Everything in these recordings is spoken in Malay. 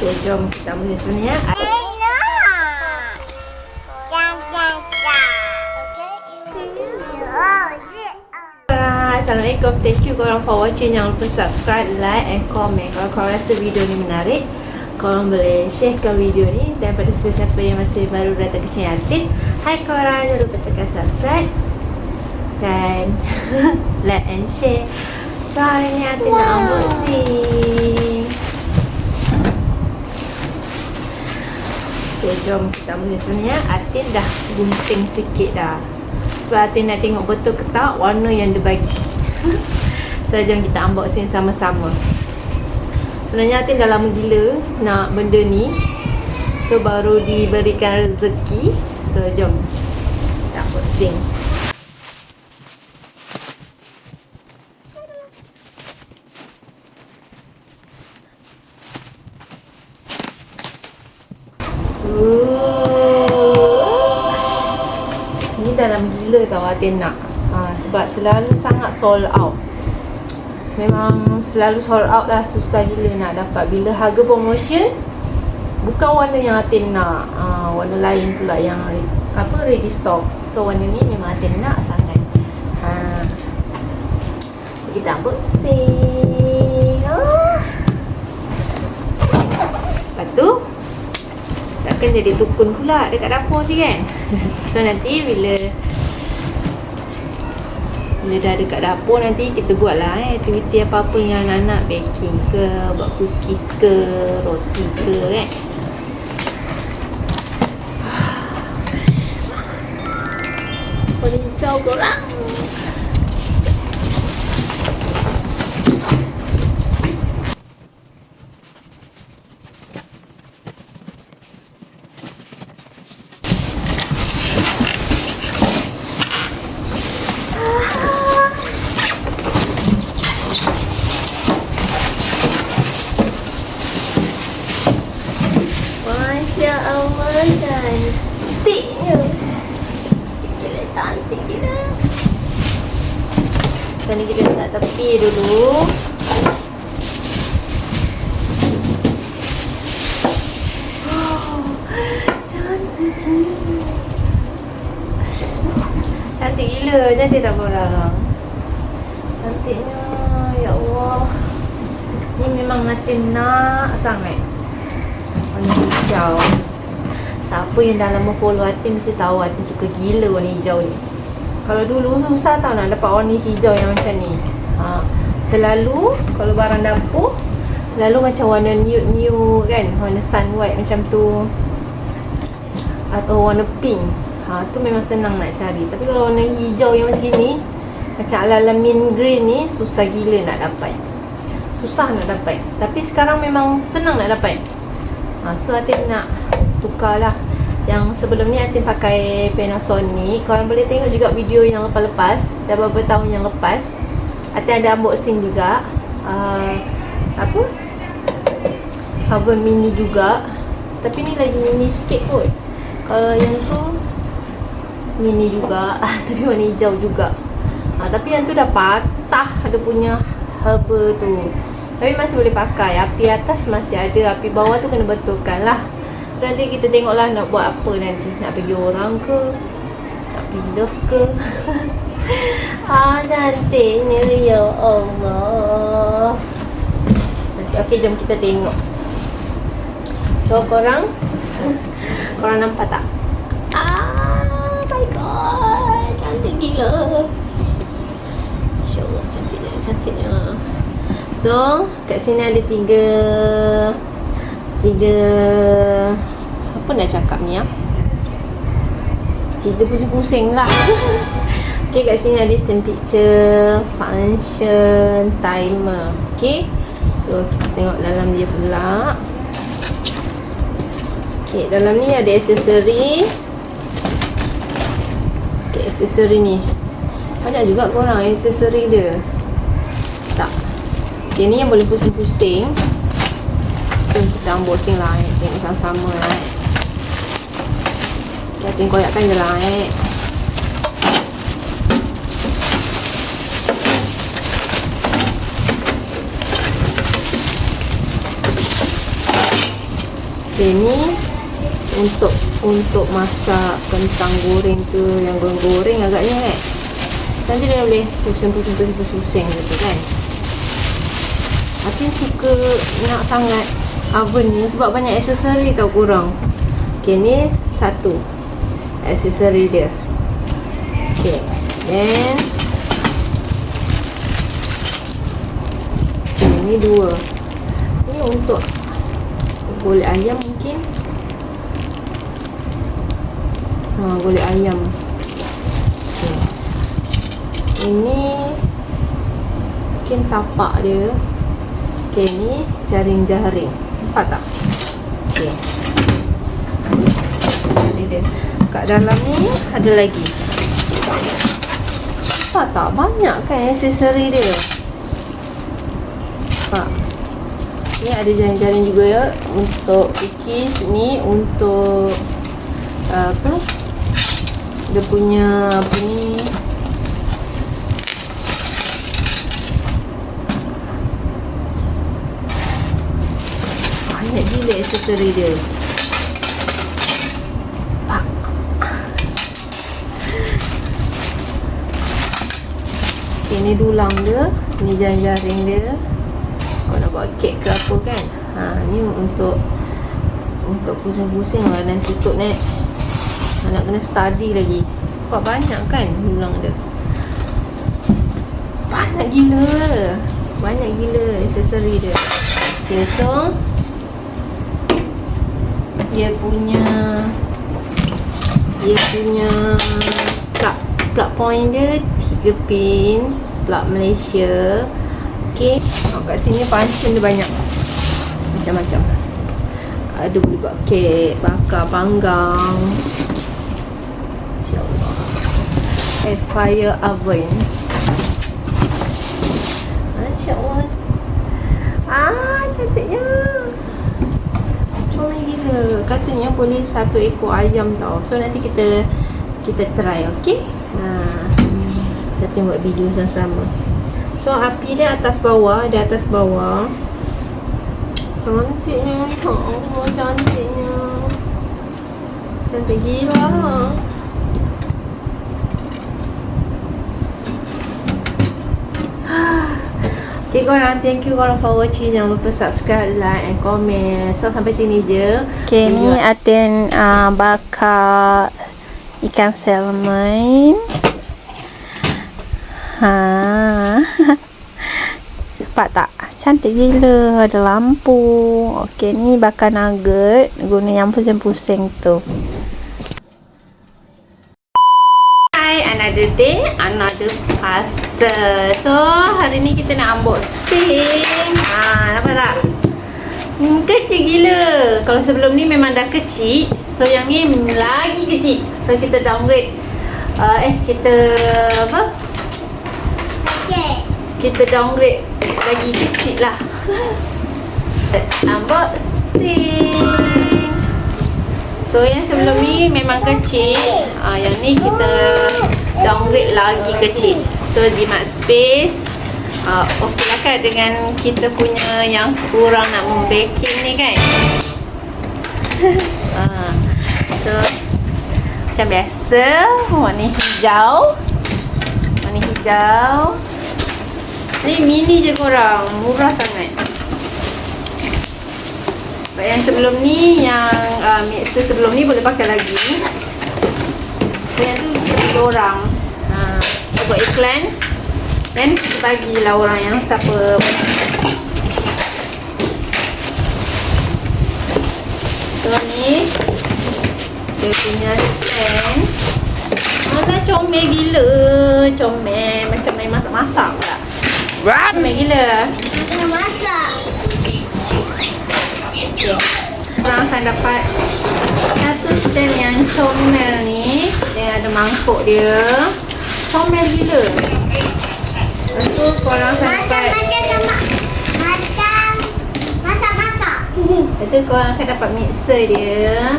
Okay, jom kita mula sebenarnya. Assalamualaikum. Thank you korang for watching. Jangan lupa subscribe, like and comment. Kalau korang rasa video ni menarik, korang boleh sharekan video ni. Dan pada sesiapa yang masih baru datang ke channel Atin, hai korang, jangan lupa tekan subscribe dan like and share. So hari ni Atin nak unboxing. Okay, jom kita mula sebenarnya. Atin dah gunting sikit dah, sebab Atin nak tengok betul ke tak warna yang dia bagi. So jom kita unboxing sama-sama. Sebenarnya Atin dah lama gila nak benda ni, so baru diberikan rezeki. So jom kita unboxing. Ni dalam gila tau Atin nak. Sebab selalu sangat sold out. Memang selalu sold out lah. Susah gila nak dapat. Bila harga promotion, bukan warna yang Atin nak, warna lain pula yang ready stock. So warna ni memang Atin nak sangat. So kita unboxing. Lepas tu takkan jadi tukun pula dekat dapur je kan. So nanti bila dah dekat dapur, nanti kita buat lah aktiviti apa-apa yang anak-anak, baking ke, buat cookies ke, roti ke kan. Boleh hijau korang. Masya Allah, cantiknya. Gila cantik gila. Sekarang ni kita letak tepi dulu. Cantik gila. Cantik gila, cantik tak korang? Cantiknya, ya Allah. Ni memang Atin nak sangat. Warna hijau. Siapa yang dah lama follow Atin mesti tahu Atin suka gila warna hijau ni. Kalau dulu susah tau nak dapat warna hijau yang macam ni. Selalu kalau barang dapur selalu macam warna nude kan, warna sun white macam tu, atau warna pink. Tu memang senang nak cari. Tapi kalau warna hijau yang macam ni, macam ala-ala mint green ni, susah gila nak dapat. Susah nak dapat. Tapi sekarang memang senang nak dapat. So Atin nak tukar lah. Yang sebelum ni Atin pakai Panasonic. Korang boleh tengok juga video yang lepas-lepas, dah beberapa tahun yang lepas, Atin ada unboxing juga oven mini juga. Tapi ni lagi mini sikit kot. Kalau yang tu mini juga tapi warna hijau juga. Tapi yang tu dah patah dia punya herba tu. Tapi masih boleh pakai. Api atas masih ada, api bawah tu kena betulkan lah. Nanti kita tengoklah nak buat apa nanti. Nak pergi orang ke, nak pergi love ke. Cantiknya ya Allah. Cantik. Okey, jom kita tengok. So korang nampak tak? My god, cantik gila. Masya Allah, cantiknya. So kat sini ada tiga apa nak cakap ni ya? 3 pusing-pusing lah. Okay, kat sini ada temperature, function, timer. Okay, so kita tengok dalam dia pula. Okay, dalam ni ada aksesori. Okay, aksesori ni banyak juga korang aksesori dia. Tak. Okay, ni yang boleh pusing-pusing. Jom kita unboxing lah. Tengok sama-sama lah. Okay, Atin koyakkan je lah. Okay, ni untuk masak kentang goreng tu, yang goreng agaknya nanti dia boleh pusing gitu kan. Atin suka nak sangat oven ni sebab banyak aksesori tau korang. Okay, ni satu aksesori dia. Okay, then okay, ni dua. Ni untuk golek ayam mungkin. Golek ayam. Okay. Ini mungkin tapak dia. Okay, ni jaring-jaring. Nampak tak? Okay. Jadi dia kat dalam ni ada lagi. Nampak tak? Banyak kan aksesori dia. Nampak? Ni ada jaring-jaring juga ya. Untuk cookies ni, untuk apa? Dia punya apa ni? Banyak gila aksesori dia. Okay, ni dulang dia, ni jaring-jaring dia. Kau nak buat kek ke apa kan? Ni untuk pusing-pusing lah nanti kot nak kena study lagi. Nampak banyak kan dulang dia. Banyak gila aksesori dia. Okay, so dia punya plug point dia 3 pin, plug Malaysia. Okay, kat sini function dia banyak macam-macam. Ada boleh buat kek, bakar, panggang. InsyaAllah. Air fryer oven. InsyaAllah. Cantiknya. Comel gila. Katanya boleh 1 ekor ayam tau. So nanti kita try, okay? Kita tengok video sama-sama. So api dia atas bawah. Cantiknya. Ya Allah, cantiknya. Cantik gila. Okay korang, thank you korang for watching. Jangan lupa subscribe, like and comment. So sampai sini je. Okay, ni Atin bakar ikan salmon. Nampak tak? Cantik gila. Ada lampu. Okay, ni bakar nugget. Guna yang pusing-pusing tu. Another day, another parcel. So hari ni kita nak unboxing. Nampak tak? Kecil gila. Kalau sebelum ni memang dah kecil, so yang ni lagi kecil. So kita downgrade. Kita apa? Kita downgrade lagi kecil lah. Unboxing. So yang sebelum ni memang kecil, yang ni kita downgrade lagi kecil. So jimat space. Okey lah kan dengan kita punya yang kurang nak membaking ni kan. So macam biasa, warna hijau. Ni mini je korang, murah sangat. Yang sebelum ni, yang mixer sebelum ni boleh pakai lagi. Yang tu kita orang buat iklan, dan kita bagilah orang yang siapa. So ni dia punya stand. Mana comel gila. Comel macam main masak-masak pula. Comel gila. Nak masak. Korang akan dapat satu stand yang comel ni. Dia ada mangkuk dia. Comel gila. Lepas tu korang akan dapat Macam masak-masak. Lepas tu korang akan dapat mixer dia.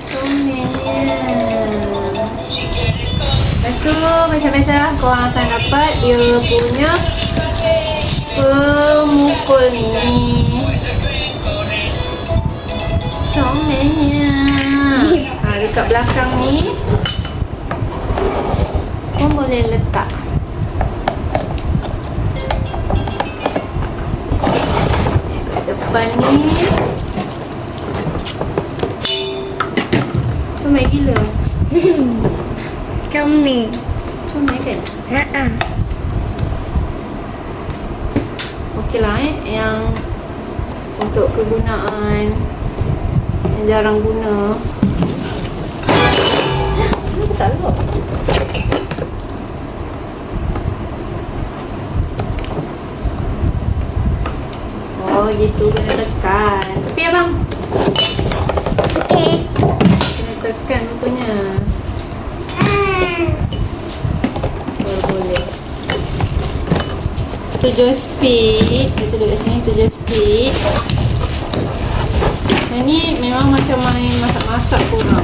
Comelnya. Lepas tu macam biasa korang akan dapat dia punya pemukul ni. dekat belakang ni pun boleh letak. Dekat depan ni comel gila. Comel. Comel kan? Ha. Okey lah yang untuk kegunaan yang jarang guna. Kenapa tak lock? Oh gitu, kena tekan. Tapi abang Okey. kena tekan rupanya. Boleh. 7 speed. Kita duduk kat sini 7 speed. Yang ni memang macam main masak-masak kurang.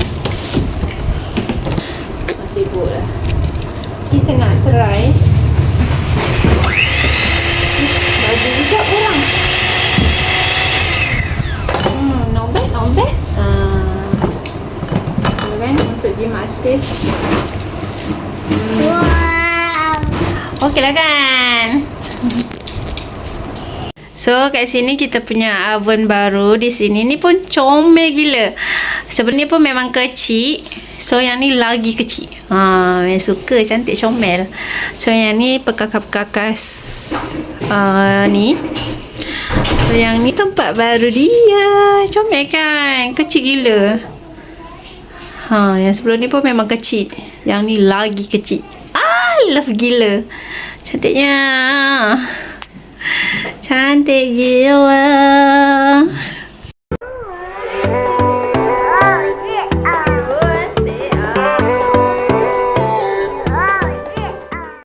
Masih sibuk lah. Kita nak try. Baju juga kurang. Not bad, not bad. Kan untuk jimat space. Wow. Okey lah kan. So kat sini kita punya oven baru di sini ni pun comel gila. Sebenarnya pun memang kecil. So yang ni lagi kecil. Yang suka cantik comel. So yang ni perkakas-perkakas ni. So yang ni tempat baru dia. Comel kan? Kecil gila. Yang sebelum ni pun memang kecil. Yang ni lagi kecil. Love gila. Cantiknya. Cantik gila.